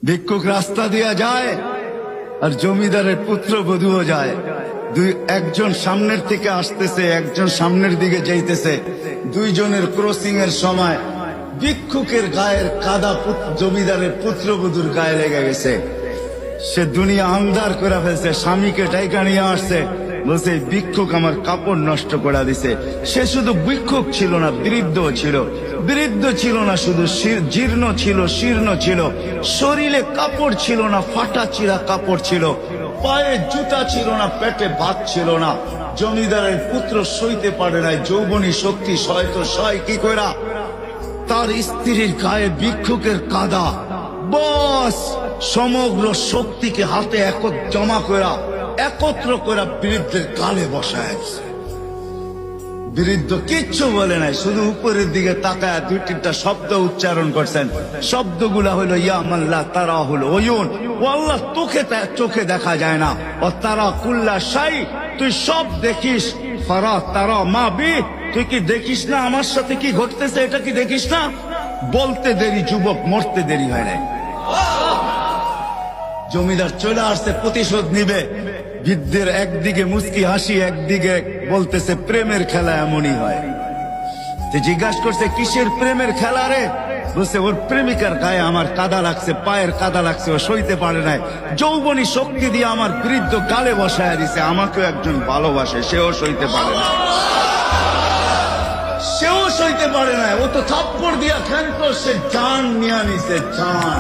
ভিক্ষুক রাস্তা দিয়া যায় আর জমিদারের পুত্রবধূও যায়। একজন সামনের থেকে আসতেছে, একজন সামনের দিকে যাইতেছে। দুইজনের ক্রসিং এর সময় ভিক্ষুকের গায়ের কাদা জমিদারের পুত্রবধূর গায়ে লেগে গেছে। সে দুনিয়া আন্ধার করে ফেলছে, স্বামীকে ডাইকা নিয়ে আসছে, বলছে ভিক্ষুক আমার কাপড় নষ্ট করে দিছে। সে শুধু ভিক্ষুক ছিল না, বৃদ্ধ ছিল। বৃদ্ধ ছিল না শুধু, জীর্ণ ছিল, শীর্ণ ছিল। শরীরে কাপড় ছিল না, ফাটা চিরা কাপড় ছিল। পায়ে জুতা ছিল না, পেটে ভাত ছিল না। জমিদারের পুত্র সইতে পারে নাই, যৌবনী শক্তি সয়তো সয় কি কইরা তার স্ত্রীর গায়ে ভিক্ষুকের কাদা, বস সমগ্র শক্তিকে হাতে জমা করা একত্র করে বৃদ্ধের গালে বসায়। বৃদ্ধ কিচ্ছু বলে নাই, শুধু উপরের দিকে তাকায় দুই তিনটা শব্দ উচ্চারণ করছেন। শব্দগুলা হলো ইয়া মাল্লাহ তারা হলো ওয়ুন, ও আল্লাহ চোখে দেখা যায় না। ও তারা কুল্লা শাই, তুই সব দেখিস। ফারা তারা মা বি, তুই কি দেখিস না আমার সাথে কি ঘটতেছে? এটা কি দেখিস না? বলতে দেরি যুবক, মরতে দেরি হয় নাই। জমিদার চলে আসছে, প্রতিশোধ নিবে। বৃদ্ধের একদিকে মুস্কি হাসি, একদিকে বলতেছে প্রেমের খেলা এমনই হয়। জিজ্ঞাসা করছে কিসের প্রেমের খেলা রে? বলছে ওর প্রেমিকার গায়ে আমার কাদা লাগছে, পায়ের কাদা লাগছে, ও সইতে পারে নাই। যৌবনী শক্তি দিয়ে আমার বৃদ্ধ গালে বসায় দিছে। আমাকেও একজন ভালোবাসে, সেও সইতে পারে না, সেও সইতে পারে না। ও তো থাপ্পড় দিয়া ক্ষান্ত, সে জান নিয়ে নিছে, জান।